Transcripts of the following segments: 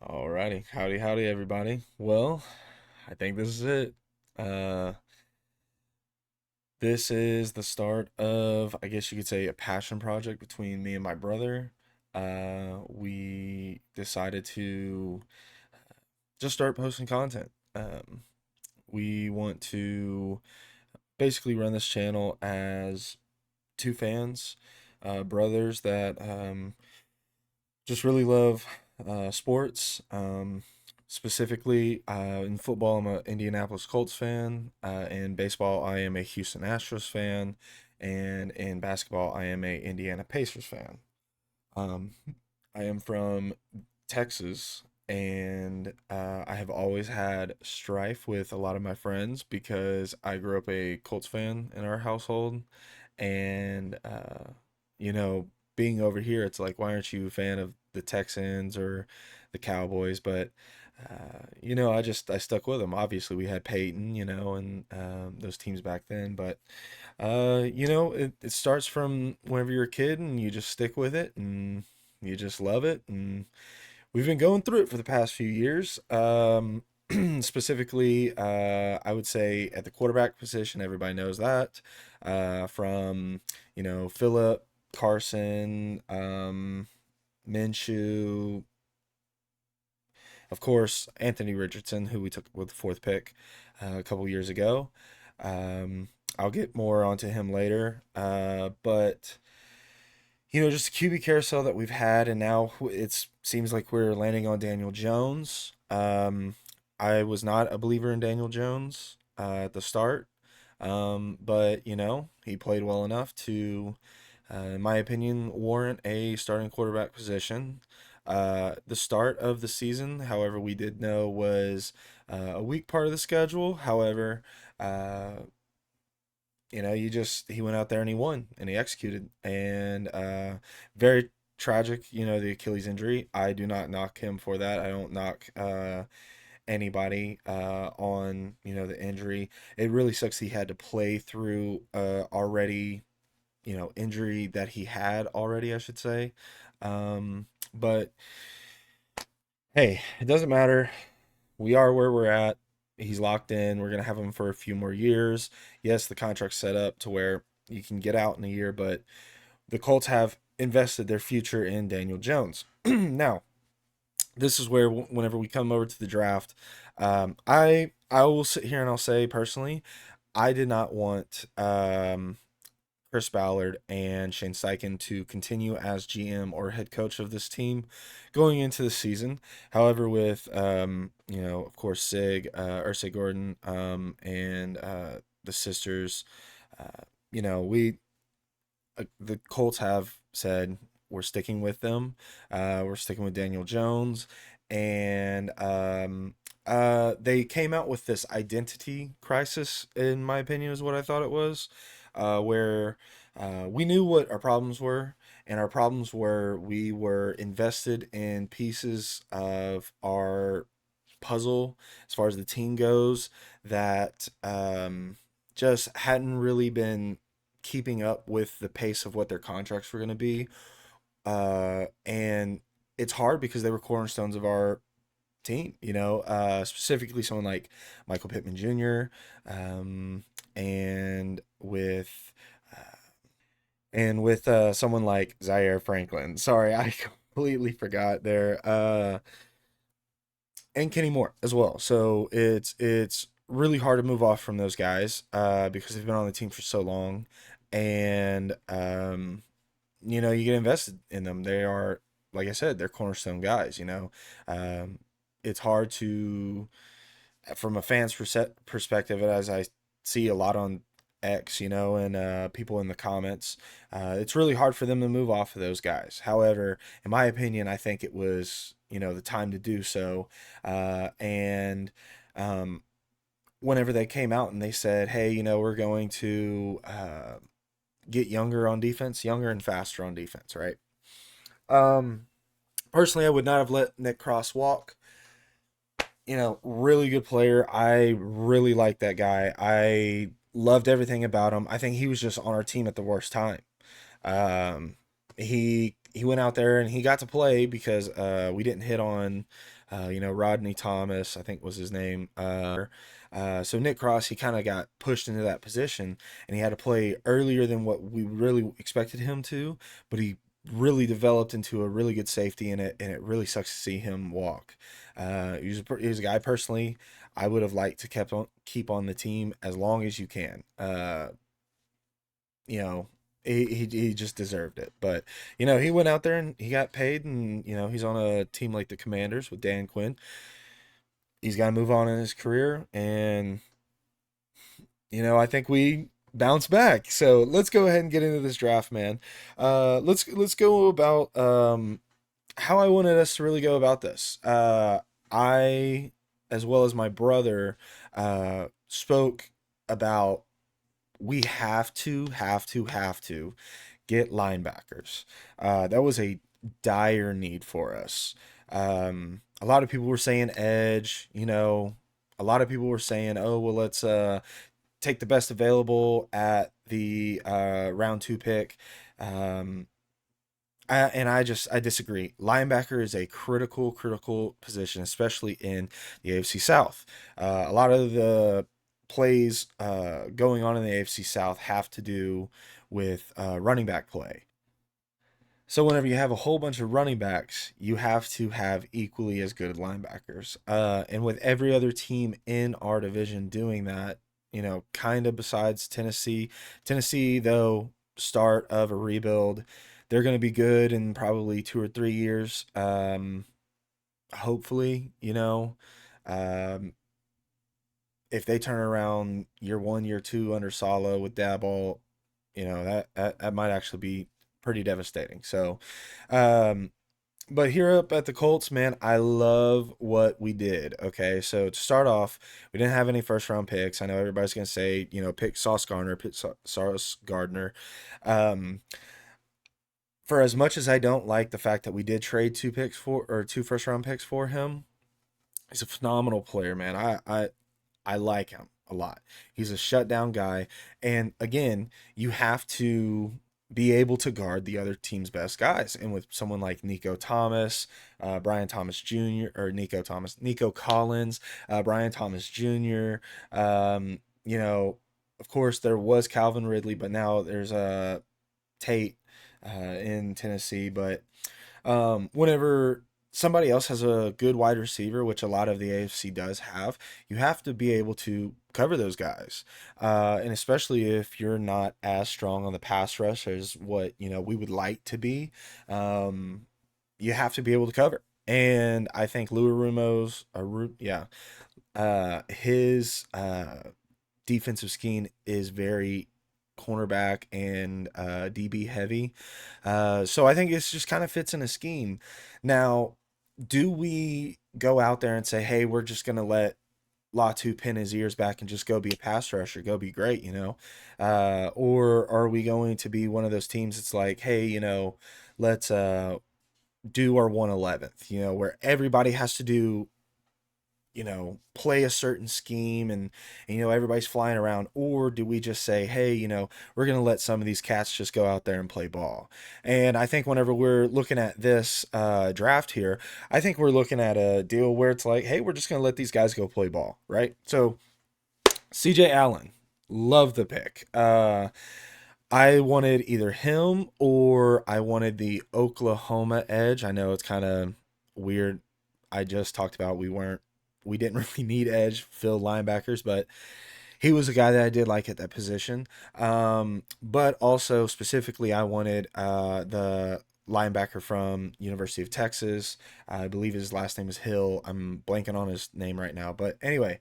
Alrighty, howdy, everybody. Well, I think this is it. Uh, this is the start of, I guess you could say, a passion project between me and my brother. We decided to just start posting content. We want to basically run this channel as two fans, brothers that just really love sports. Specifically, in football, I'm an Indianapolis Colts fan. In baseball, I am a Houston Astros fan. And in basketball, I am a Indiana Pacers fan. Um, I am from Texas, and I have always had strife with a lot of my friends because I grew up a Colts fan in our household. And, you know, being over here, it's like, why aren't you a fan of the Texans or the Cowboys? But, I stuck with them. Obviously, we had Peyton, and those teams back then. But, it starts from whenever you're a kid and you just stick with it and you just love it. And we've been going through it for the past few years. Specifically, I would say at the quarterback position, everybody knows that. From, Philip, Carson, Minshew, of course, Anthony Richardson, who we took with the fourth pick a couple years ago. Um, I'll get more onto him later. But just the QB carousel that we've had, and now it seems like we're landing on Daniel Jones. I was not a believer in Daniel Jones at the start, but he played well enough to, in my opinion, warrant a starting quarterback position. The start of the season, however, we did know was a weak part of the schedule. However, uh, he went out there and he won and he executed. And very tragic, the Achilles injury. I do not knock him for that. I don't knock anybody on, the injury. It really sucks he had to play through already, injury that he had already, I should say. But hey, it doesn't matter. We are where we're at. He's locked in. We're gonna have him for a few more years. Yes, the contract's set up to where you can get out in a year, but the Colts have invested their future in Daniel Jones. Now, this is where whenever we come over to the draft, I will sit here and I'll say personally, I did not want Chris Ballard and Shane Steichen to continue as GM or head coach of this team going into the season. However, with of course, Ursay Gordon, and the sisters, we the Colts have said we're sticking with them. We're sticking with Daniel Jones, and they came out with this identity crisis. In my opinion, is what I thought it was, where we knew what our problems were, and our problems were we were invested in pieces of our puzzle as far as the team goes that just hadn't really been keeping up with the pace of what their contracts were going to be. And it's hard because they were cornerstones of our team, specifically someone like Michael Pittman Jr. And with someone like Zaire Franklin. Sorry, I completely forgot there. And Kenny Moore as well. So it's really hard to move off from those guys because they've been on the team for so long, and you get invested in them. They are, like I said, they're cornerstone guys. It's hard to, from a fan's perspective, as I see a lot on X, and people in the comments, it's really hard for them to move off of those guys. However, in my opinion, I think it was, the time to do so. And whenever they came out and they said, hey, we're going to get younger on defense, younger and faster on defense, right? Um, Personally, I would not have let Nick Cross walk. Really good player. I really like that guy. I loved everything about him. I think he was just on our team at the worst time. Um, he went out there and he got to play because we didn't hit on Rodney Thomas, I think was his name. So Nick Cross, he kind of got pushed into that position, and he had to play earlier than what we really expected him to, but he really developed into a really good safety in it, and it really sucks to see him walk. He was a guy personally I would have liked to keep on the team as long as you can. You know, he just deserved it. But he went out there and he got paid, and he's on a team like the Commanders with Dan Quinn. He's got to move on in his career, and I think we bounce back. So let's go ahead and get into this draft, man. Let's go about how I wanted us to really go about this. I, as well as my brother, spoke about we have to get linebackers. That was a dire need for us. A lot of people were saying edge. A lot of people were saying, oh well, let's take the best available at the round two pick. Um, I disagree. Linebacker is a critical position, especially in the AFC South. A lot of the plays going on in the AFC South have to do with running back play. So whenever you have a whole bunch of running backs, you have to have equally as good linebackers. And with every other team in our division doing that, kind of besides Tennessee. Tennessee, though, start of a rebuild. They're going to be good in probably 2 or 3 years. Hopefully, um, if they turn around year one, year two under Sala with Dabble, that might actually be pretty devastating. So, um, but here up at the Colts, man, I love what we did. Okay, so to start off, we didn't have any first round picks. I know everybody's gonna say, pick Sauce Gardner, pick Sauce Gardner. Um, for as much as I don't like the fact that we did trade two first round picks for him, he's a phenomenal player, man. I like him a lot. He's a shutdown guy. And again, you have to be able to guard the other team's best guys. And with someone like Nico Thomas, Brian Thomas Jr., or Nico Collins, Brian Thomas Jr., you know, of course, there was Calvin Ridley, but now there's Tate in Tennessee. But whenever somebody else has a good wide receiver, which a lot of the AFC does have, you have to be able to cover those guys. And especially if you're not as strong on the pass rush as what, we would like to be, you have to be able to cover. And I think Louis Rumo's, yeah, his defensive scheme is very cornerback and DB heavy. So I think it's just kind of fits in a scheme. Now, do we go out there and say, hey, we're just going to let Latu pin his ears back and just go be a pass rusher, go be great, or are we going to be one of those teams that's like, hey, let's do our 111th, where everybody has to do play a certain scheme and everybody's flying around? Or do we just say, hey, we're going to let some of these cats just go out there and play ball? And I think whenever we're looking at this draft here, I think we're looking at a deal where it's like, hey, we're just going to let these guys go play ball, right? So CJ Allen, love the pick. I wanted either him or I wanted the Oklahoma edge. I know it's kind of weird. I just talked about we didn't really need edge fill linebackers, but he was a guy that I did like at that position. But also specifically, I wanted the linebacker from University of Texas. I believe his last name is Hill. I'm blanking on his name right now, but anyway,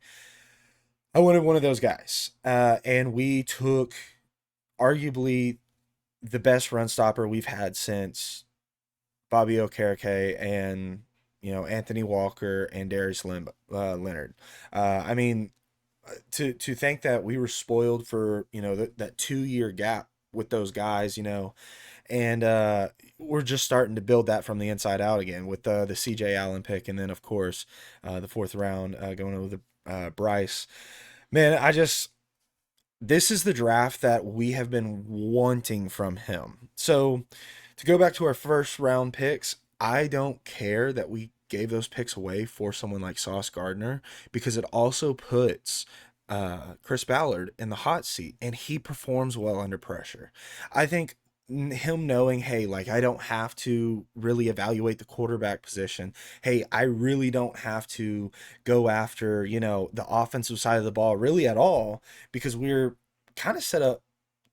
I wanted one of those guys, and we took arguably the best run stopper we've had since Bobby Okereke and Anthony Walker and Leonard. I mean, to think that we were spoiled for that 2 year gap with those guys, and we're just starting to build that from the inside out again with the CJ Allen pick, and then of course the fourth round going over the Bryce. Man, this is the draft that we have been wanting from him. So to go back to our first round picks, I don't care that we gave those picks away for someone like Sauce Gardner because it also puts Chris Ballard in the hot seat, and he performs well under pressure. I think him knowing, hey, like I don't have to really evaluate the quarterback position. Hey, I really don't have to go after, the offensive side of the ball really at all because we're kind of set up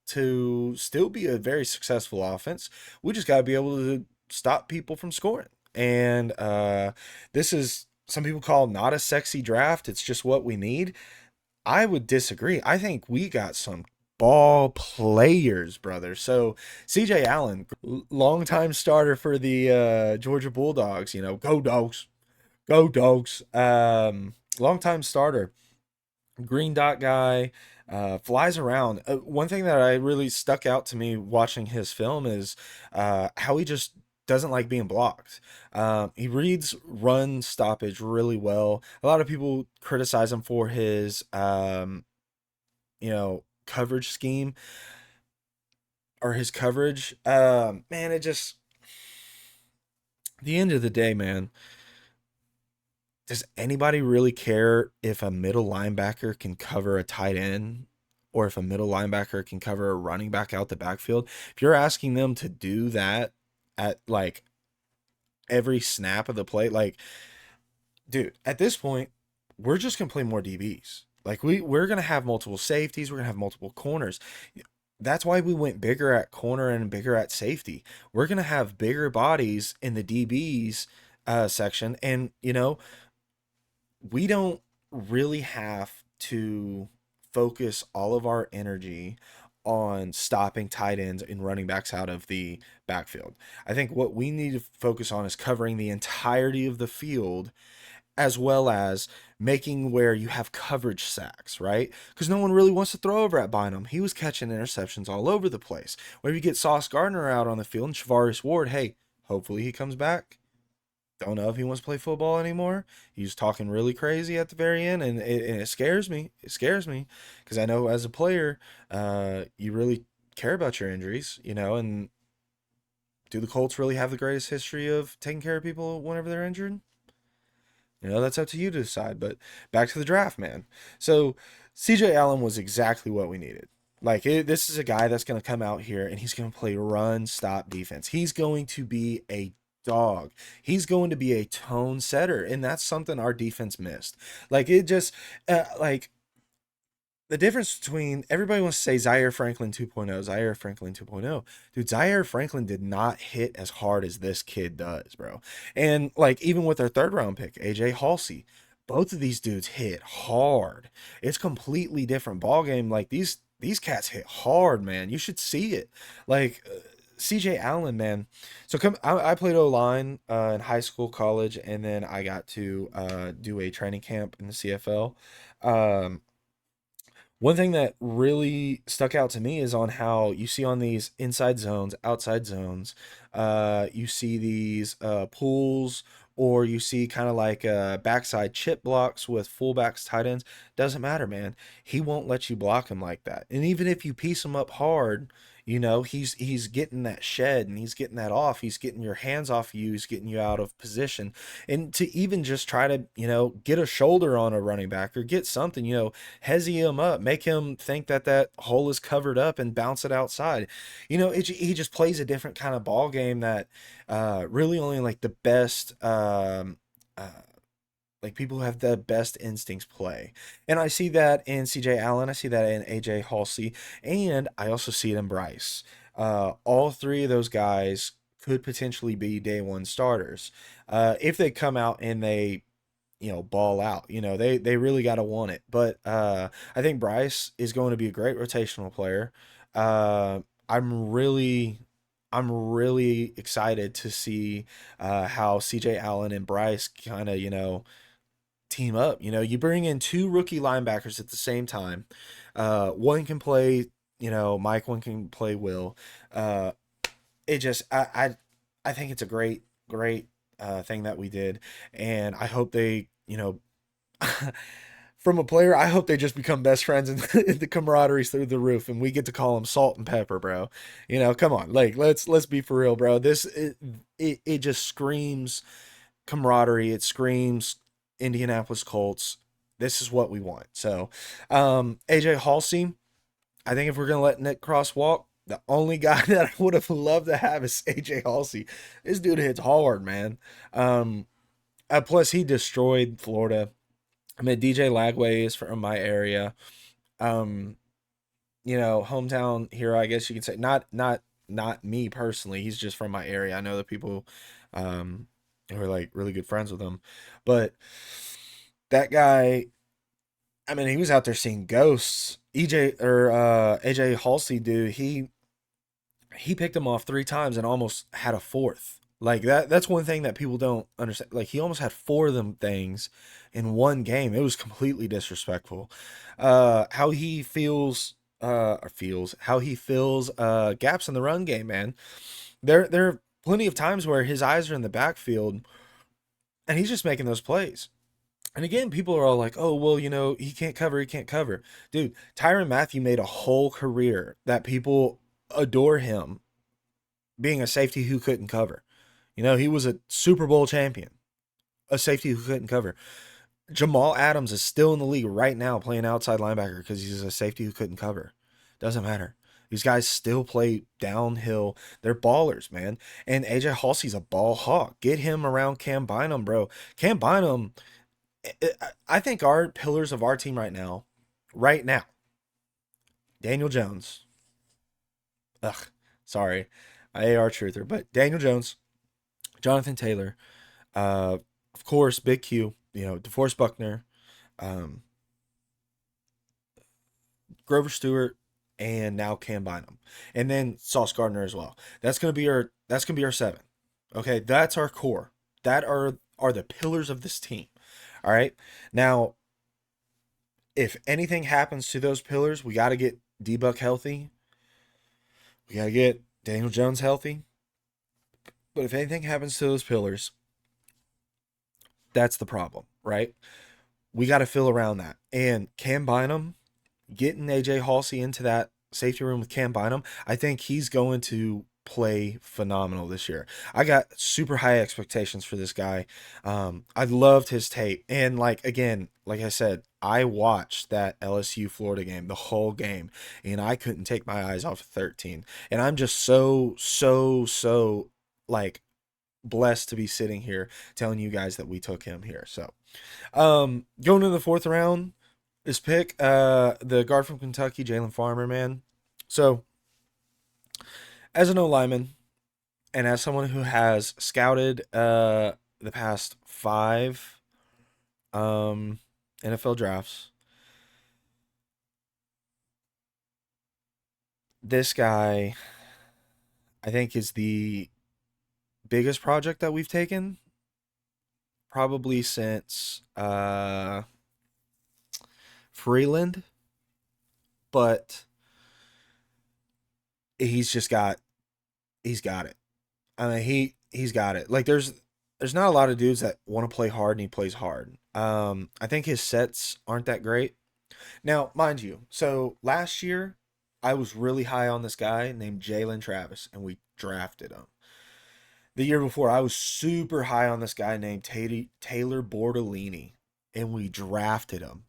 to still be a very successful offense. We just got to be able to stop people from scoring. And this is some people call not a sexy draft. It's just what we need. I would disagree. I think we got some ball players, brother. So CJ Allen, longtime starter for the Georgia Bulldogs. Go dogs, go dogs. Longtime starter, green dot guy, flies around. One thing that I really stuck out to me watching his film is how he just doesn't like being blocked. He reads run stoppage really well. A lot of people criticize him for his, coverage scheme or his coverage. Man, it just, at the end of the day, man, does anybody really care if a middle linebacker can cover a tight end or if a middle linebacker can cover a running back out the backfield? If you're asking them to do that at like every snap of the play, like, dude, at this point, we're just gonna play more DBs. Like we're gonna have multiple safeties, we're gonna have multiple corners. That's why we went bigger at corner and bigger at safety. We're gonna have bigger bodies in the DBs section, and we don't really have to focus all of our energy on stopping tight ends and running backs out of the backfield. I think what we need to focus on is covering the entirety of the field as well as making where you have coverage sacks, right? Because no one really wants to throw over at Bynum. He was catching interceptions all over the place. Where you get Sauce Gardner out on the field and Shavarius Ward, hey, hopefully he comes back. Don't know if he wants to play football anymore. He was talking really crazy at the very end, and it scares me. It scares me because I know as a player, you really care about your injuries, and do the Colts really have the greatest history of taking care of people whenever they're injured? That's up to you to decide. But back to the draft, man. So CJ Allen was exactly what we needed. Like this is a guy that's going to come out here and he's going to play run stop defense. He's going to be a dog. He's going to be a tone setter, and that's something our defense missed. Like it just like the difference between everybody wants to say Zaire Franklin 2.0, Zaire Franklin 2.0. Dude, Zaire Franklin did not hit as hard as this kid does, bro. And like even with our third round pick, AJ Halsey, both of these dudes hit hard. It's completely different ball game. Like these cats hit hard, man. You should see it. Like CJ Allen, man. So I played O line in high school, college, and then I got to do a training camp in the CFL. Um, One thing that really stuck out to me is on how you see on these inside zones, outside zones, you see these pools, or you see kind of like backside chip blocks with fullbacks, tight ends. Doesn't matter, man. He won't let you block him like that. And even if you piece him up hard, he's getting that shed and he's getting that off. He's getting your hands off you. He's getting you out of position. And to even just try to, get a shoulder on a running back or get something, hezzy him up, make him think that that hole is covered up and bounce it outside. He just plays a different kind of ball game that really only like the best like people who have the best instincts play. And I see that in CJ Allen, I see that in AJ Halsey, and I also see it in Bryce. All three of those guys could potentially be day one starters. If they come out and they ball out. They really got to want it. But I think Bryce is going to be a great rotational player. Uh, I'm really I'm really excited to see how CJ Allen and Bryce kind of, team up. You bring in two rookie linebackers at the same time. One can play, Mike, one can play Will. Uh, it just I think it's a great thing that we did, and I hope they from a player, I hope they just become best friends and the camaraderie's through the roof, and we get to call them salt and pepper, bro. Come on, like let's be for real, bro. This it just screams camaraderie. It screams Indianapolis Colts. This is what we want. So, AJ Halsey, I think if we're gonna let Nick Cross walk, the only guy that I would have loved to have is AJ Halsey. This dude hits hard, man. Um, plus he destroyed Florida. I mean, DJ Lagway is from my area. Um, hometown hero, I guess you could say. Not me personally. He's just from my area. I know the people who are like really good friends with him. But that guy, I mean, he was out there seeing ghosts. AJ Halsey, dude, he picked him off 3 times and almost had a fourth. Like that's one thing that people don't understand. Like he almost had 4 of them things in one game. It was completely disrespectful. How he feels or feels how he fills gaps in the run game, man. There are plenty of times where his eyes are in the backfield and he's just making those plays. And again, people are all like, "Oh, well, he can't cover, he can't cover." Dude, Tyrann Mathieu made a whole career that people adore him being a safety who couldn't cover. He was a Super Bowl champion, a safety who couldn't cover. Jamal Adams is still in the league right now playing outside linebacker because he's a safety who couldn't cover. Doesn't matter. These guys still play downhill. They're ballers, man. And AJ Halsey's a ball hawk. Get him around Cam Bynum, bro. Cam Bynum, I think our pillars of our team right now, Daniel Jones. Ugh, sorry. AR truther, but Daniel Jones, Jonathan Taylor, of course, Big Q, DeForest Buckner, um, Grover Stewart, and now Cam Bynum, and then Sauce Gardner as well. That's gonna be our 7. Okay, that's our core. That are the pillars of this team. All right. Now, if anything happens to those pillars, we got to get D-Buck healthy. We got to get Daniel Jones healthy. But if anything happens to those pillars, that's the problem, right? We got to fill around that. And Cam Bynum, getting AJ Halsey into that safety room with Cam Bynum, I think he's going to play phenomenal this year. I got super high expectations for this guy. I loved his tape. And again, like I said, I watched that LSU Florida game, the whole game, and I couldn't take my eyes off of 13. And I'm just so like blessed to be sitting here telling you guys that we took him here. So, going in the 4th round, this pick, the guard from Kentucky, Jalen Farmer, man. So, as an O lineman, and as someone who has scouted the past 5 NFL drafts, this guy, I think, is the biggest project that we've taken, probably since Freeland, but he's got it. I mean, he's got it. Like there's not a lot of dudes that want to play hard and he plays hard. I think his sets aren't that great. Now, mind you, so last year I was really high on this guy named Jalen Travis, and we drafted him. The year before, I was super high on this guy named Taylor Bordellini, and we drafted him.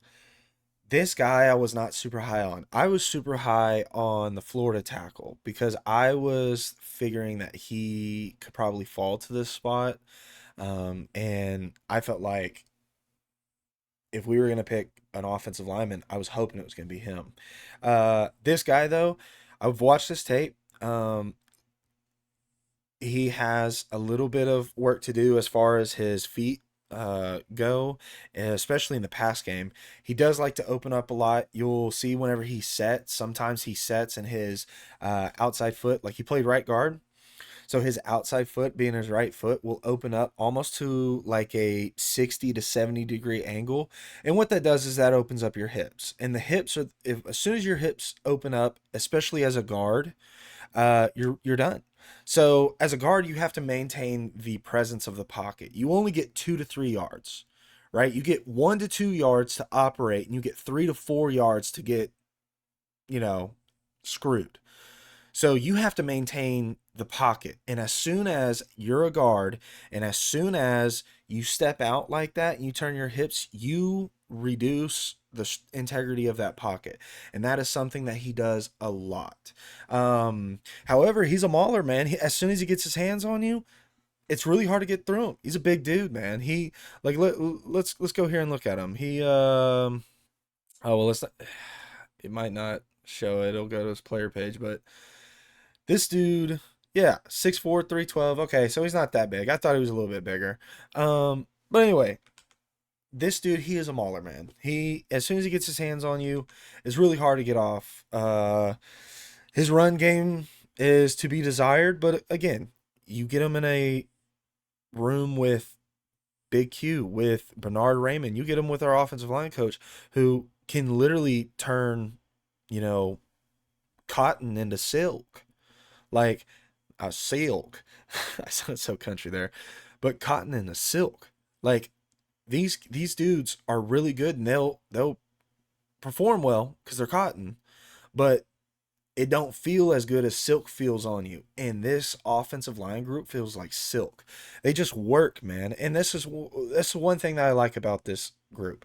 This guy I was not super high on. I was super high on the Florida tackle because I was figuring that he could probably fall to this spot. And I felt like if we were going to pick an offensive lineman, I was hoping it was going to be him. This guy, though, I've watched this tape. He has a little bit of work to do as far as his feet go, especially in the pass game. He does like to open up a lot. You'll see whenever he sets, sometimes he sets in his outside foot, like he played right guard. So his outside foot, being his right foot, will open up almost to like a 60 to 70 degree angle. And what that does is that opens up your hips. And the hips are, as soon as your hips open up, especially as a guard, you're done. So as a guard, you have to maintain the presence of the pocket. You only get 2 to 3 yards, right? You get 1 to 2 yards to operate, and you get 3 to 4 yards to get, you know, screwed. So you have to maintain the pocket. And as soon as you're a guard and as soon as you step out like that and you turn your hips, you reduce the integrity of that pocket. And that is something that he does a lot. However, he's a mauler, man. As soon as he gets his hands on you, it's really hard to get through him. He's a big dude, man. He like let's go here and look at him. Oh well, let's not, it might not show it. It'll go to his player page, but this dude, yeah, 6'4", 312. Okay, so he's not that big. I thought he was a little bit bigger. But anyway, this dude, he is a mauler, man. He, as soon as he gets his hands on you, it's really hard to get off. His run game is to be desired, but again, you get him in a room with Big Q, with Bernard Raymond. You get him with our offensive line coach, who can literally turn, you know, cotton into silk. Like a silk. I sound so country there, but cotton and a silk. Like these dudes are really good, and they'll perform well because they're cotton, but it don't feel as good as silk feels on you. And this offensive line group feels like silk. They just work, man. And this is one thing that I like about this group.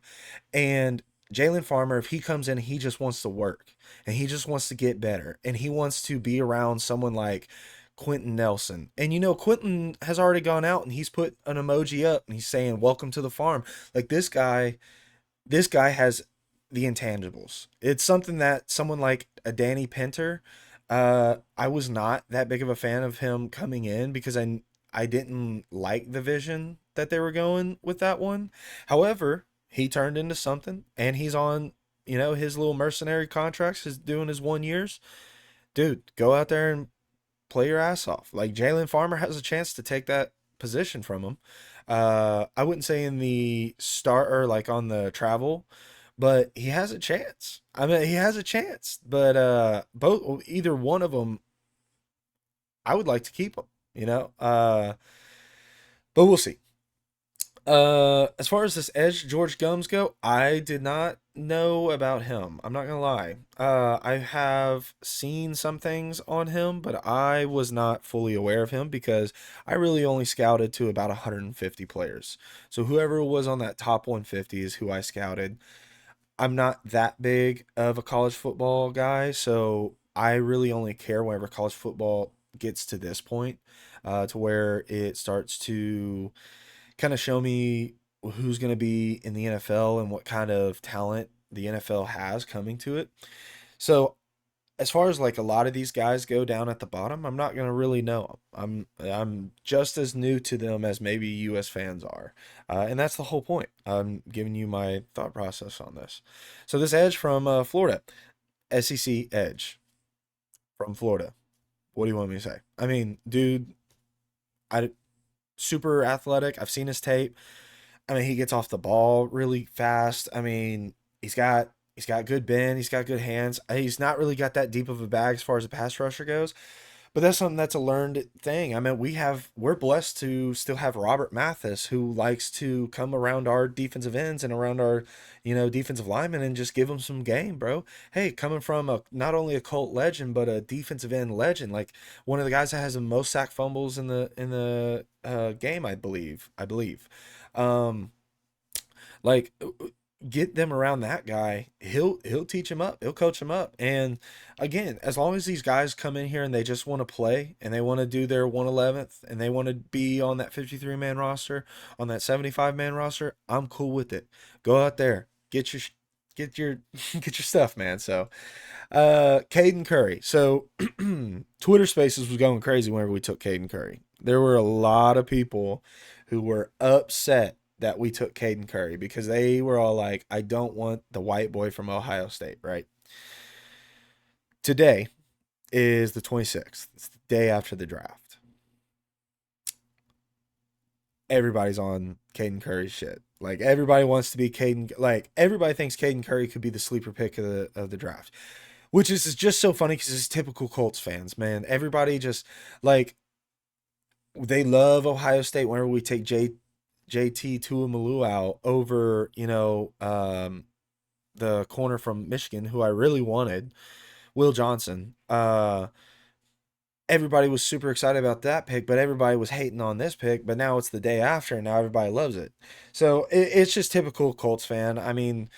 And Jalen Farmer, if he comes in, he just wants to work and he just wants to get better and he wants to be around someone like Quentin Nelson. And Quentin has already gone out and he's put an emoji up and he's saying, "Welcome to the farm." Like this guy has the intangibles. It's something that someone like a Danny Pinter, I was not that big of a fan of him coming in because I didn't like the vision that they were going with that one. However, he turned into something, and he's on his little mercenary contracts, is doing his 1 years. Dude, go out there and play your ass off. Like Jalen Farmer has a chance to take that position from him. I wouldn't say in the start or like on the travel, but he has a chance. I mean, he has a chance, but either one of them, I would like to keep them. But we'll see. As far as this Edge George Gums go, I did not know about him. I'm not gonna lie. I have seen some things on him, but I was not fully aware of him because I really only scouted to about 150 players. So whoever was on that top 150 is who I scouted. I'm not that big of a college football guy, so I really only care whenever college football gets to this point, to where it starts to kind of show me who's going to be in the NFL and what kind of talent the NFL has coming to it. So as far as like a lot of these guys go down at the bottom, I'm not gonna really know them. I'm just as new to them as maybe U.S. fans are, and that's the whole point. I'm giving you my thought process on this. So this edge from Florida, SEC edge from Florida. What do you want me to say? I mean, dude, I super athletic. I've seen his tape. I mean, he gets off the ball really fast. I mean, he's got good bend, he's got good hands. He's not really got that deep of a bag as far as a pass rusher goes, but that's something that's a learned thing. I mean, we're blessed to still have Robert Mathis who likes to come around our defensive ends and around our, defensive linemen and just give them some game, bro. Hey, coming from a not only a Colt legend but a defensive end legend, like one of the guys that has the most sack fumbles in the game, I believe. Um, like get them around that guy. He'll teach him up. He'll coach him up. And again, as long as these guys come in here and they just want to play and they want to do their 111th and they want to be on that 53-man roster, on that 75-man roster, I'm cool with it. Go out there, get your get your stuff, man. So, Caden Curry. So, Twitter Spaces was going crazy whenever we took Caden Curry. There were a lot of people who were upset that we took Caden Curry because they were all like, "I don't want the white boy from Ohio State," right? Today is the 26th. It's the day after the draft. Everybody's on Caden Curry's shit. Like everybody wants to be Caden. Like everybody thinks Caden Curry could be the sleeper pick of the draft, which is just so funny because it's typical Colts fans, man. Everybody just like they love Ohio State whenever we take JT Tuamulu out over, the corner from Michigan who I really wanted, Will Johnson. everybody was super excited about that pick, but everybody was hating on this pick. But now it's the day after, and now everybody loves it. So it's just typical Colts fan. I mean,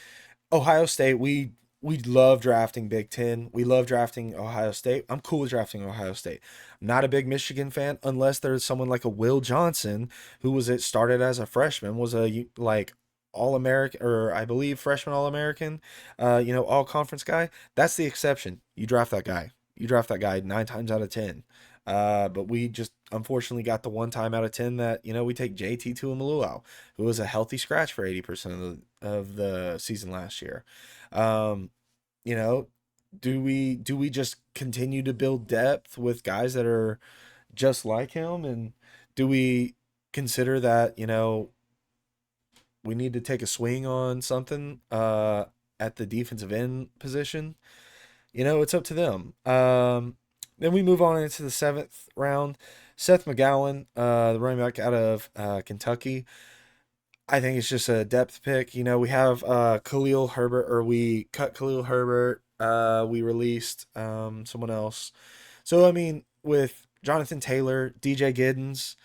Ohio State, we love drafting Big Ten. We love drafting Ohio State. I'm cool with drafting Ohio State. I'm not a big Michigan fan unless there's someone like a Will Johnson who was it started as a freshman, was a like All American, or I believe freshman All American, all conference guy. That's the exception. You draft that guy. You draft that guy 9 times out of 10. But we just unfortunately got the 1 time out of 10 that we take JT Tuimoloau, who was a healthy scratch for 80% of the season last year. Um, you know, do we just continue to build depth with guys that are just like him, and do we consider that we need to take a swing on something at the defensive end position? It's up to them. Then we move on into the seventh round. Seth McGowan, the running back out of Kentucky. I think it's just a depth pick. We have Khalil Herbert, or we cut Khalil Herbert. We released someone else. So, I mean, with Jonathan Taylor, DJ Giddens,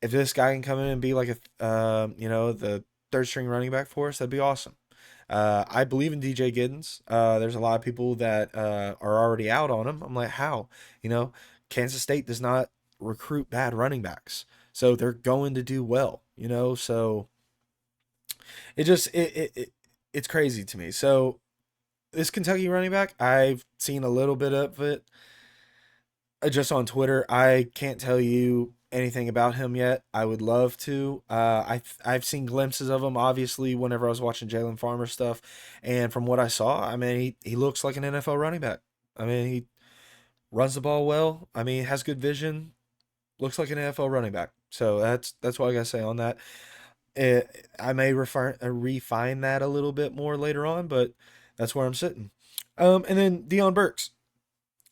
if this guy can come in and be like the third string running back for us, that'd be awesome. I believe in DJ Giddens. There's a lot of people that are already out on him. I'm like, how? You know, Kansas State does not recruit bad running backs, so they're going to do well. So it just it's crazy to me. So this Kentucky running back, I've seen a little bit of it just on Twitter. I can't tell you anything about him yet. I would love to. I've seen glimpses of him, obviously, whenever I was watching Jalen Farmer stuff, and from what I saw, I mean, he looks like an NFL running back. I mean, he runs the ball well. I mean, has good vision. Looks like an NFL running back. So that's what I gotta say on that. I may refine that a little bit more later on, but that's where I'm sitting. And then Deion Burks.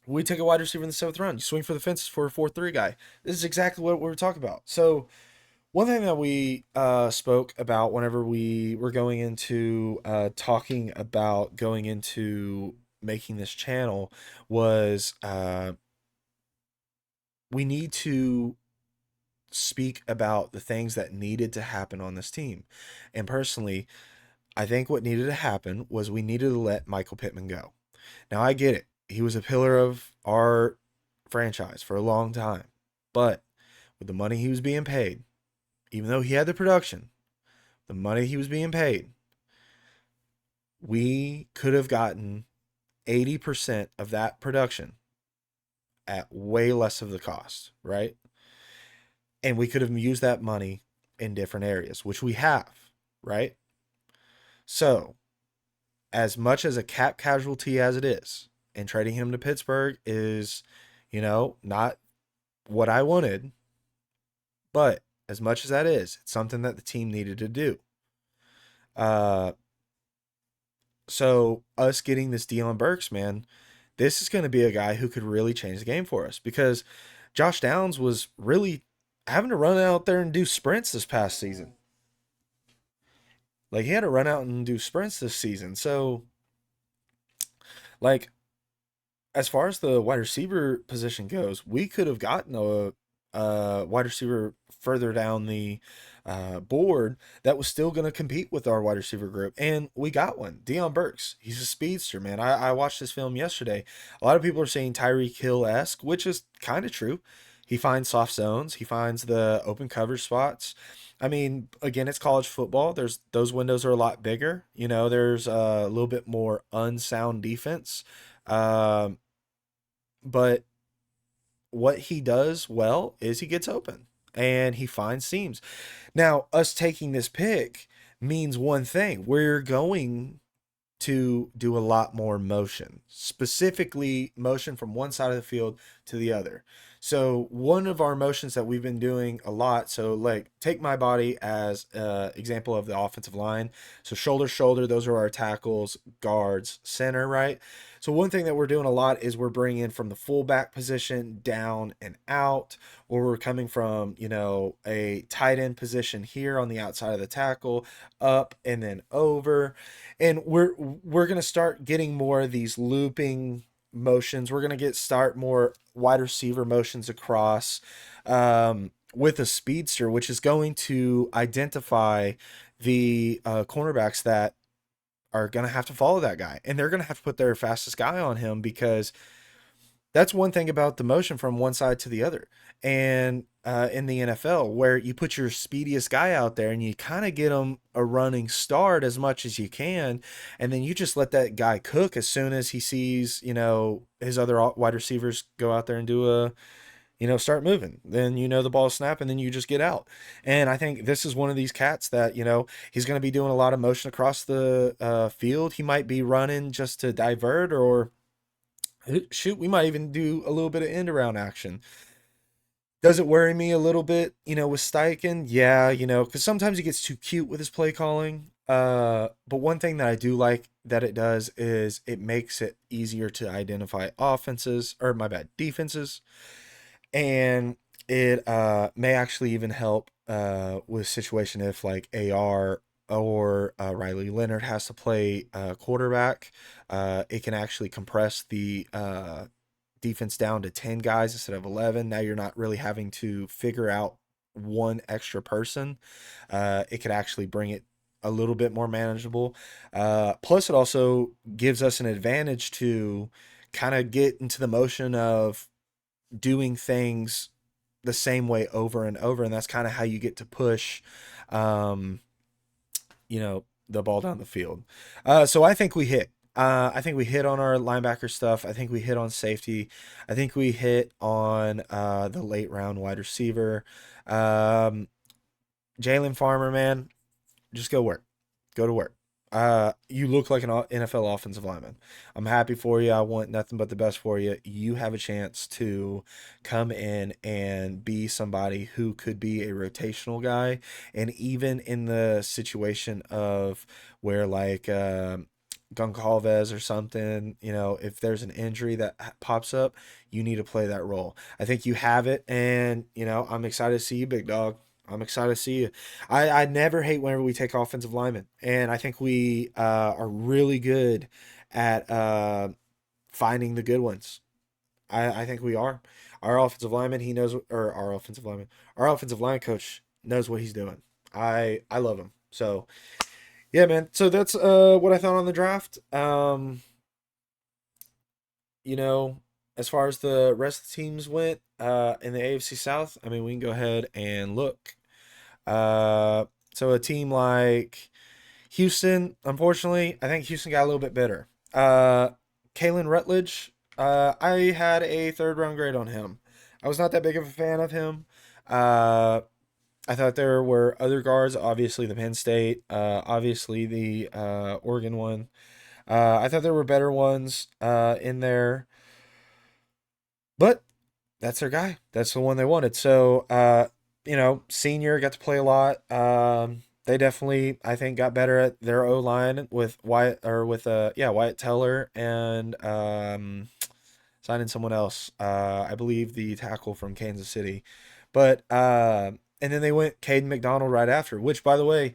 We take a wide receiver in the seventh round. You swing for the fences for a 4-3 guy. This is exactly what we were talking about. So, one thing that we spoke about whenever we were going into talking about going into making this channel was we need to speak about the things that needed to happen on this team. And personally, I think what needed to happen was we needed to let Michael Pittman go. Now, I get it. He was a pillar of our franchise for a long time. But with the money he was being paid, even though he had the production, the money he was being paid, we could have gotten 80% of that production at way less of the cost, right? And we could have used that money in different areas, which we have, right? So, as much as a cap casualty as it is, and trading him to Pittsburgh is, not what I wanted, but as much as that is, it's something that the team needed to do. Uh, so us getting this Deion Burks, man, this is going to be a guy who could really change the game for us, because Josh Downs was really having to run out there and do sprints this past season. Like, he had to run out and do sprints this season. So, like, as far as the wide receiver position goes, we could have gotten a wide receiver further down the board that was still going to compete with our wide receiver group. And we got one. Deion Burks. He's a speedster, man. I watched this film yesterday. A lot of people are saying Tyreek Hill-esque, which is kind of true. He finds soft zones. He finds the open coverage spots. I mean, again, it's college football. Those windows are a lot bigger. There's a little bit more unsound defense. Um, but what he does well is he gets open and he finds seams. Now, us taking this pick means one thing. We're going to do a lot more motion, specifically motion from one side of the field to the other. So one of our motions that we've been doing a lot, so like take my body as an example of the offensive line. So shoulder, shoulder, those are our tackles, guards, center, right? So one thing that we're doing a lot is we're bringing from the fullback position down and out, or we're coming from, a tight end position here on the outside of the tackle, up and then over. And we're going to start getting more of these looping motions. We're gonna get start more wide receiver motions across with a speedster, which is going to identify the cornerbacks that are gonna have to follow that guy, and they're gonna have to put their fastest guy on him because that's one thing about the motion from one side to the other. And in the NFL, where you put your speediest guy out there and you kind of get him a running start as much as you can, and then you just let that guy cook as soon as he sees, his other wide receivers go out there and do start moving. Then the ball snap, and then you just get out. And I think this is one of these cats that he's going to be doing a lot of motion across the field. He might be running just to divert, or shoot, we might even do a little bit of end around action. Does it worry me a little bit, with Steichen? Yeah, because sometimes he gets too cute with his play calling. But one thing that I do like that it does is it makes it easier to identify offenses, or my bad, defenses. And it may actually even help with situation if like AR or Riley Leonard has to play quarterback. It can actually compress the defense down to 10 guys instead of 11. Now you're not really having to figure out one extra person. It could actually bring it a little bit more manageable. Plus, it also gives us an advantage to kind of get into the motion of doing things the same way over and over. And that's kind of how you get to push, um, the ball down the field. So I think we hit. I think we hit on our linebacker stuff. I think we hit on safety. I think we hit on the late round wide receiver. Um, Jalen Farmer, man, just go work. Go to work. You look like an NFL offensive lineman. I'm happy for you. I want nothing but the best for you. You have a chance to come in and be somebody who could be a rotational guy. And even in the situation of where like Goncalves or something, if there's an injury that pops up, you need to play that role. I think you have it, and I'm excited to see you, big dog. I'm excited to see you. I never hate whenever we take offensive linemen, and I think we are really good at finding the good ones. I think we are. Our offensive lineman, he knows, or our offensive line coach knows what he's doing. I love him. So yeah, man. So that's what I thought on the draft. You know, as far as the rest of the teams went in the AFC South, I mean, we can go ahead and look. Uh, so a team like Houston, unfortunately, I think Houston got a little bit better. Kalen Rutledge, I had a third round grade on him. I was not that big of a fan of him. Uh, I thought there were other guards, obviously the Penn State, obviously the Oregon one. I thought there were better ones in there, but that's their guy. That's the one they wanted. So, senior got to play a lot. They definitely, I think, got better at their O line with Wyatt Teller and signing someone else. I believe the tackle from Kansas City, but and then they went Caden McDonald right after. Which, by the way,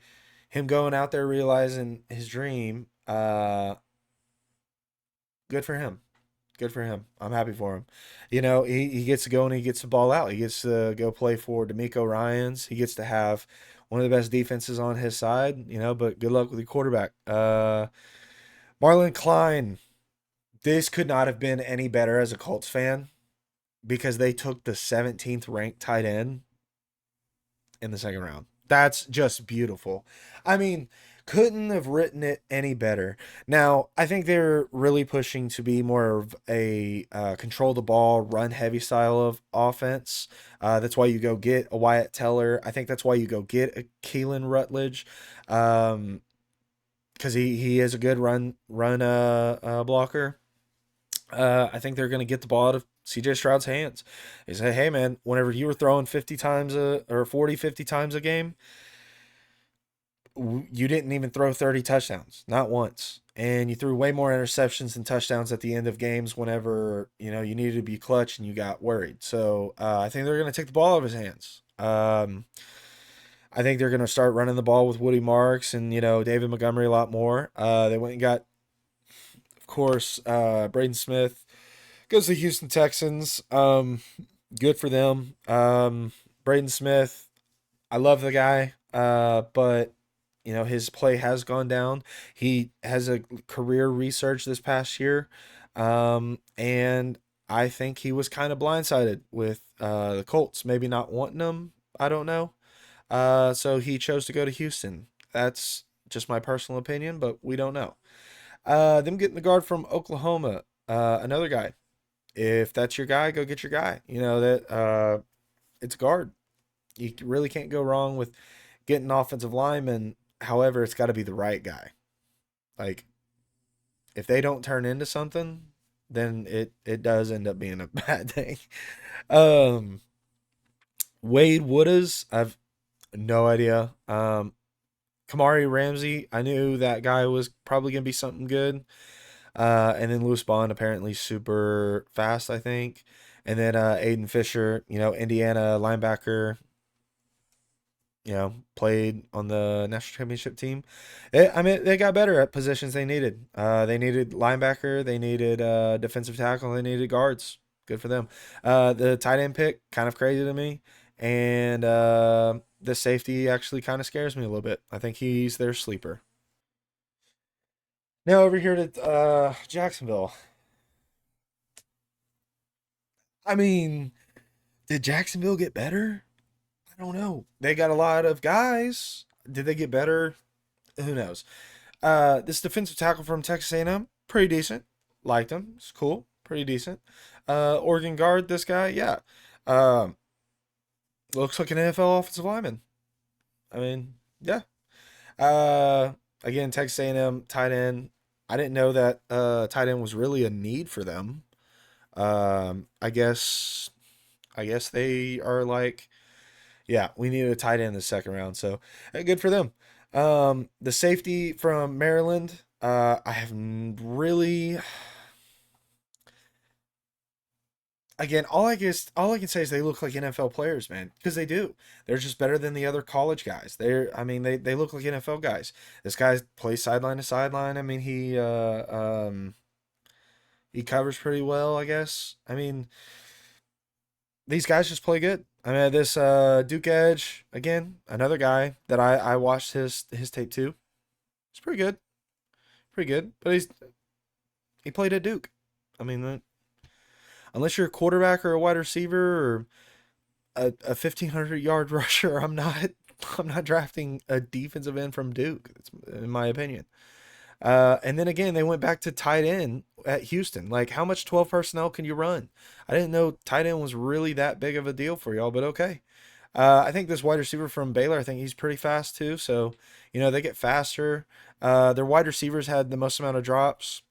him going out there realizing his dream, good for him. Good for him. I'm happy for him. He gets to go and he gets the ball out. He gets to go play for D'Amico Ryans. He gets to have one of the best defenses on his side, but good luck with the quarterback. Marlon Klein, this could not have been any better as a Colts fan because they took the 17th ranked tight end in the second round. That's just beautiful. I mean, couldn't have written it any better. Now, I think they're really pushing to be more of a control the ball, run heavy style of offense. That's why you go get a Wyatt Teller. I think that's why you go get a Keelan Rutledge, because he is a good run blocker. I think they're going to get the ball out of CJ Stroud's hands. They say, hey, man, whenever you were throwing 50 times or 40, 50 times a game, you didn't even throw 30 touchdowns, not once. And you threw way more interceptions than touchdowns at the end of games whenever, you needed to be clutch and you got worried. So I think they're going to take the ball out of his hands. I think they're going to start running the ball with Woody Marks and, David Montgomery a lot more. They went and got, of course, Braden Smith. Goes to the Houston Texans. Good for them. Braden Smith, I love the guy, but his play has gone down. He has a career research this past year, and I think he was kind of blindsided with the Colts, maybe not wanting him. I don't know. So he chose to go to Houston. That's just my personal opinion, but we don't know. Them getting the guard from Oklahoma, another guy. If that's your guy, go get your guy. It's guard. You really can't go wrong with getting an offensive lineman. However, it's got to be the right guy. Like if they don't turn into something, then it does end up being a bad thing. Um, Wade Wooders, I've no idea. Kamari Ramsey, I knew that guy was probably gonna be something good. And then Lewis Bond apparently super fast, I think. And then Aiden Fisher, Indiana linebacker, played on the national championship team. I mean, they got better at positions they needed. They needed linebacker, they needed defensive tackle, they needed guards. Good for them. The tight end pick, kind of crazy to me. And the safety actually kind of scares me a little bit. I think he's their sleeper. Now over here to Jacksonville. I mean, did Jacksonville get better? I don't know. They got a lot of guys. Did they get better? Who knows? This defensive tackle from Texas A&M, pretty decent. Liked him. It's cool. Pretty decent. Oregon guard, this guy, yeah. Um, Looks like an NFL offensive lineman. I mean, yeah. Uh, Again, Texas A&M tight end. I didn't know that tight end was really a need for them. I guess they are like, yeah, we needed a tight end in the second round, so good for them. The safety from Maryland, I have really, again, all I can say is they look like NFL players, man, because they do. They're just better than the other college guys. I mean, they look like NFL guys. This guy plays sideline to sideline. I mean, he covers pretty well, I guess. I mean, these guys just play good. I mean, this Duke Edge again, another guy that I watched his tape too. It's pretty good. But he played at Duke. I mean, unless you're a quarterback or a wide receiver or a 1,500 yard rusher, I'm not drafting a defensive end from Duke. It's, in my opinion. And then again, they went back to tight end at Houston. Like, how much 12 personnel can you run? I didn't know tight end was really that big of a deal for y'all, but okay. I think this wide receiver from Baylor, I think he's pretty fast too. So, they get faster. Their wide receivers had the most amount of drops.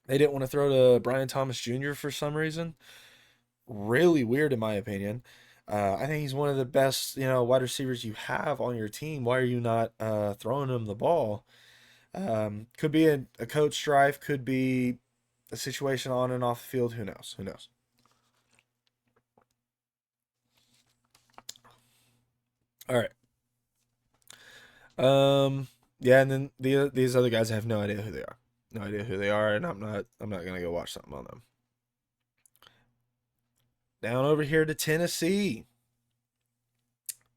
They didn't want to throw to Brian Thomas Jr. for some reason. Really weird, in my opinion. I think he's one of the best, wide receivers you have on your team. Why are you not throwing him the ball? Could be a coach strife, could be a situation on and off the field. Who knows? Who knows? All right. Yeah, and then these other guys, I have no idea who they are. No idea who they are, and I'm not gonna go watch something on them. Down over here to Tennessee.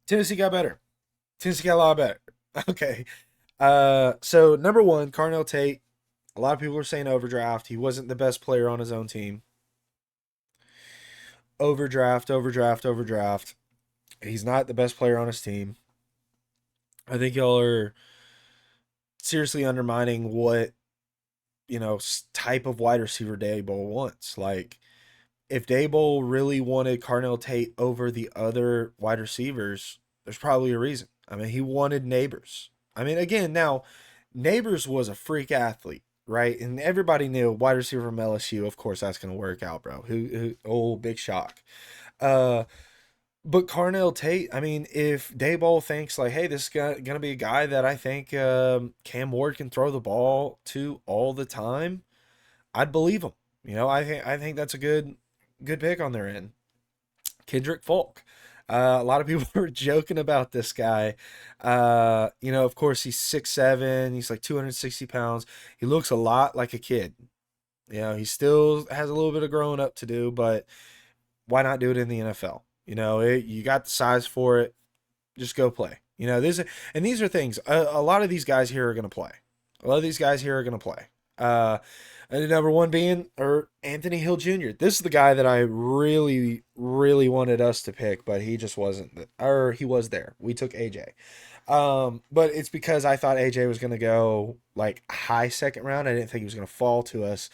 Tennessee got better. Tennessee got a lot better. Okay. So number one, Carnell Tate. A lot of people are saying overdraft. He wasn't the best player on his own team. Overdraft, overdraft, overdraft. He's not the best player on his team. I think y'all are seriously undermining what type of wide receiver Daboll wants. Like, if Daboll really wanted Carnell Tate over the other wide receivers, there's probably a reason. I mean, he wanted Neighbors. I mean, again, now Neighbors was a freak athlete, right? And everybody knew wide receiver from LSU. Of course, that's going to work out, bro. Oh, big shock. Uh, but Carnell Tate, I mean, if Dayball thinks like, hey, this is gonna be a guy that I think Cam Ward can throw the ball to all the time, I'd believe him. I think that's a good pick on their end. Kendrick Folk. A lot of people were joking about this guy. Of course, he's 6'7". He's like 260 pounds. He looks a lot like a kid. He still has a little bit of growing up to do, but why not do it in the NFL? You got the size for it. Just go play. These are things. A lot of these guys here are going to play. A lot of these guys here are going to play. Uh, and the number one being Anthony Hill Jr. This is the guy that I really, really wanted us to pick, but he just wasn't. Or he was there. We took AJ. But it's because I thought AJ was going to go like high second round. I didn't think he was going to fall to us.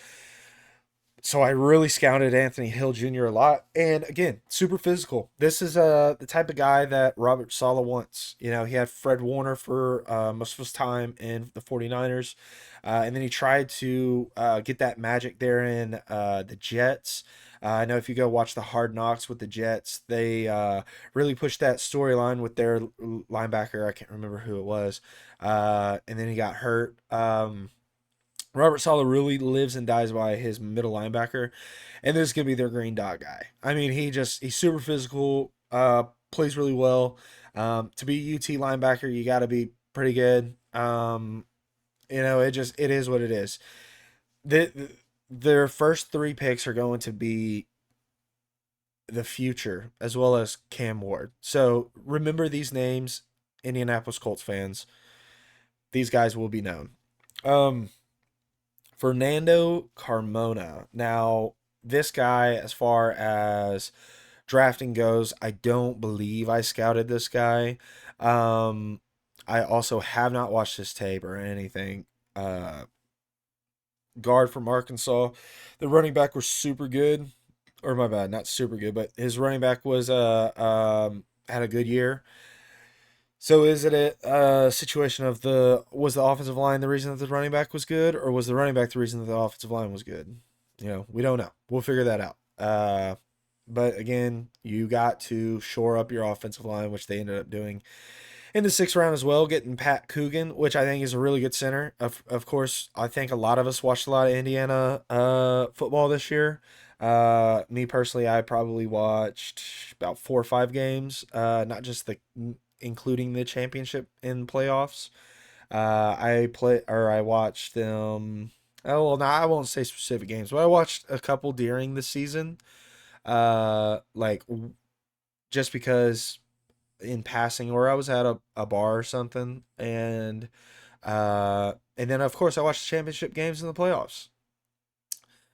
So I really scouted Anthony Hill Jr. a lot. And again, super physical. This is the type of guy that Robert Saleh wants. He had Fred Warner for most of his time in the 49ers. And then he tried to get that magic there in the Jets. I know if you go watch the Hard Knocks with the Jets, they really pushed that storyline with their linebacker. I can't remember who it was. And then he got hurt. Robert Saleh really lives and dies by his middle linebacker, and this is gonna be their green dot guy. I mean, he's super physical, plays really well. To be a UT linebacker, you got to be pretty good. It is what it is. Their first three picks are going to be the future as well as Cam Ward. So remember these names, Indianapolis Colts fans. These guys will be known. Um, Fernando Carmona. Now, this guy, as far as drafting goes, I don't believe I scouted this guy. Um, I also have not watched his tape or anything. Guard from Arkansas. The running back was super good. Or my bad, not super good, but his running back was had a good year. So is it a situation of was the offensive line the reason that the running back was good, or was the running back the reason that the offensive line was good? We don't know. We'll figure that out. But again, you got to shore up your offensive line, which they ended up doing in the sixth round as well, getting Pat Coogan, which I think is a really good center. Of course, I think a lot of us watched a lot of Indiana football this year. Me personally, I probably watched about 4 or 5 games, not just including the championship and playoffs. I watched them. Oh well, no, I won't say specific games, but I watched a couple during the season. Like just because in passing, or I was at a bar or something, and then of course I watched the championship games in the playoffs.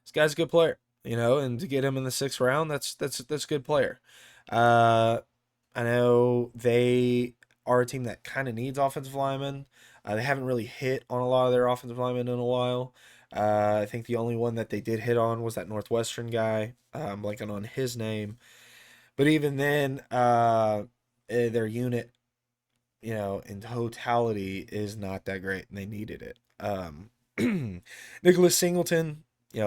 This guy's a good player, and to get him in the sixth round, that's a good player. Uh, I know they are a team that kind of needs offensive linemen. They haven't really hit on a lot of their offensive linemen in a while. I think the only one that they did hit on was that Northwestern guy. I'm blanking on his name. But even then, their unit, in totality is not that great, and they needed it. Nicholas Singleton,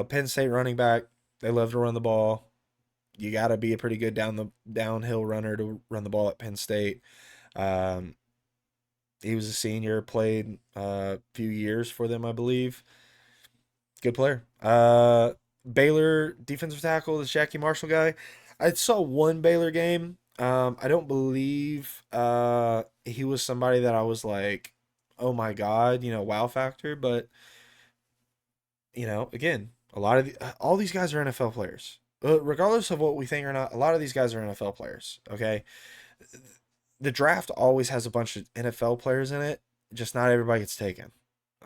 Penn State running back. They love to run the ball. You got to be a pretty good downhill runner to run the ball at Penn State. Um, he was a senior, played a few years for them, I believe. Good player. Baylor defensive tackle, the Jackie Marshall guy. I saw one Baylor game. I don't believe he was somebody that I was like, oh my god, wow factor. But again, all these guys are NFL players. Regardless of what we think or not, a lot of these guys are NFL players. Okay, the draft always has a bunch of NFL players in it. Just not everybody gets taken.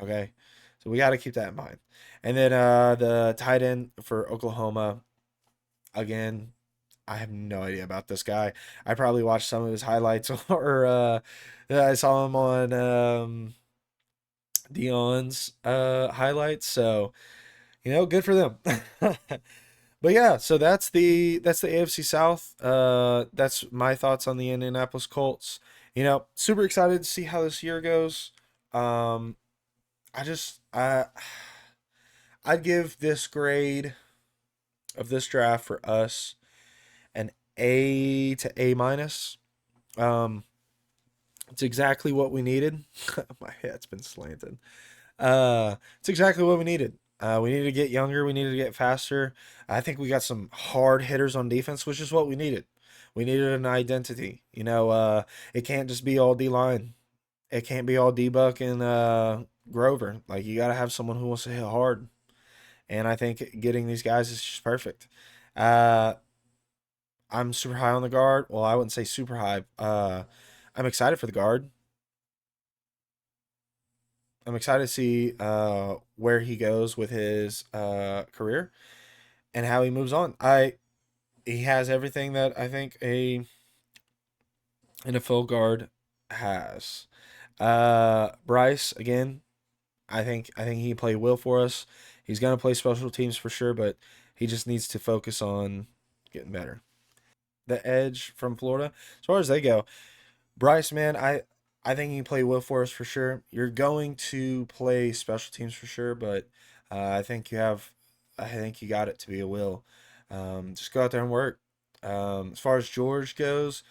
Okay, so we got to keep that in mind. And then the tight end for Oklahoma, again, I have no idea about this guy. I probably watched some of his highlights, or I saw him on Dion's highlights. So good for them. But yeah, so that's the AFC South. That's my thoughts on the Indianapolis Colts. Super excited to see how this year goes. Um, I'd give this grade of this draft for us an A to A minus. Um, it's exactly what we needed. My head's been slanted. It's exactly what we needed. We needed to get younger. We needed to get faster. I think we got some hard hitters on defense, which is what we needed. We needed an identity. It can't just be all D line. It can't be all D Buck and Grover. Like you got to have someone who wants to hit hard. and I think getting these guys is just perfect. Uh, I'm super high on the guard. Well, I wouldn't say super high. I'm excited for the guard. I'm excited to see where he goes with his career and how he moves on. He has everything that I think a NFL guard has. Bryce again. I think he can play well for us. He's gonna play special teams for sure, but he just needs to focus on getting better. The edge from Florida, as far as they go, Bryce, man, I think he can play well for us for sure. You're going to play special teams for sure, but I think I think you got it to be a will. Just go out there and work. As far as George goes,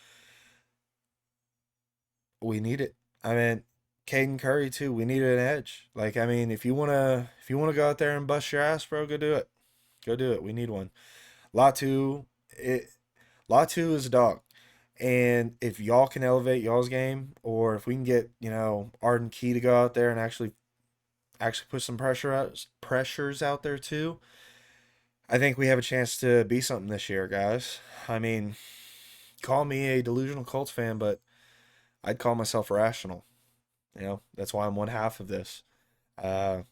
we need it. I mean, Caden Curry too. We needed an edge. Like, I mean, if you wanna go out there and bust your ass, bro, go do it. Go do it. We need one. Latu, it Latu is a dog. And if y'all can elevate y'all's game, or if we can get, Arden Key to go out there and actually put some pressures out there too, I think we have a chance to be something this year, guys. I mean, call me a delusional Colts fan, but I'd call myself rational. That's why I'm one half of this. Uh,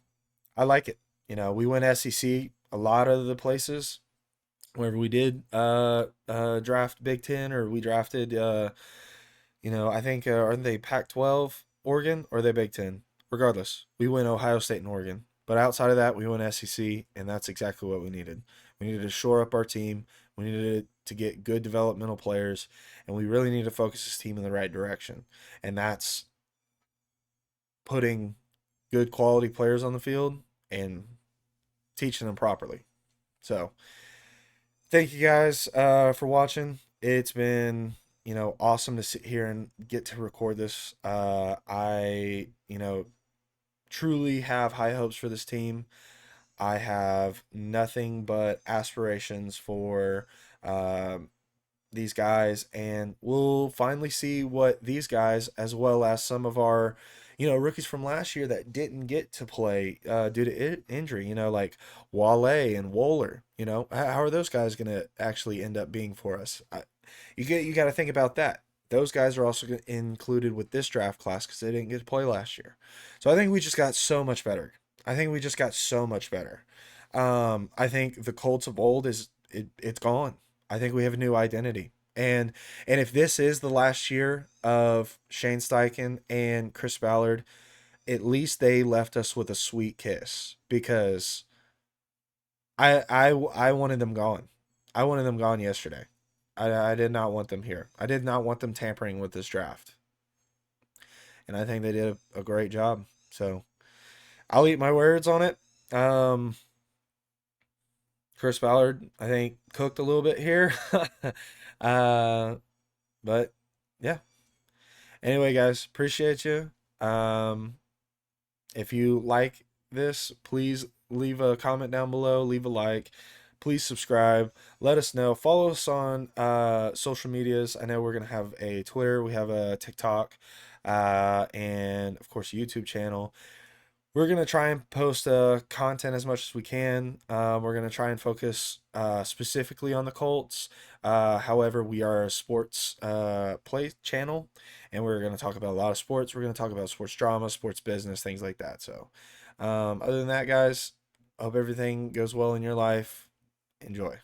I like it. We went SEC a lot of the places wherever we did draft Big Ten, or we drafted I think aren't they Pac-12 Oregon, or are they Big Ten? Regardless, we went Ohio State and Oregon. But outside of that, we went SEC, and that's exactly what we needed. We needed to shore up our team. We needed to get good developmental players, and we really need to focus this team in the right direction. And that's putting good quality players on the field and teaching them properly. So, thank you guys for watching. It's been awesome to sit here and get to record this. I truly have high hopes for this team. I have nothing but aspirations for these guys, and we'll finally see what these guys, as well as some of our rookies from last year that didn't get to play due to injury, like Wale and Wohler. How are those guys going to actually end up being for us? You got to think about that. Those guys are also included with this draft class because they didn't get to play last year. So I think we just got so much better. I think we just got so much better. I think the Colts of old it's gone. I think we have a new identity. And if this is the last year of Shane Steichen and Chris Ballard, at least they left us with a sweet kiss, because I wanted them gone. I wanted them gone yesterday. I did not want them here. I did not want them tampering with this draft. And I think they did a great job. So I'll eat my words on it. Um, Chris Ballard, I think, cooked a little bit here. uh, but yeah. Anyway, guys, appreciate you. Um, if you like this, please leave a comment down below, leave a like. Please subscribe. Let us know. Follow us on social medias. I know we're gonna have a Twitter, we have a TikTok, and of course a YouTube channel. We're gonna try and post content as much as we can. We're gonna try and focus specifically on the Colts. However, we are a sports play channel, and we're gonna talk about a lot of sports. We're gonna talk about sports drama, sports business, things like that. So, other than that, guys, hope everything goes well in your life. Enjoy.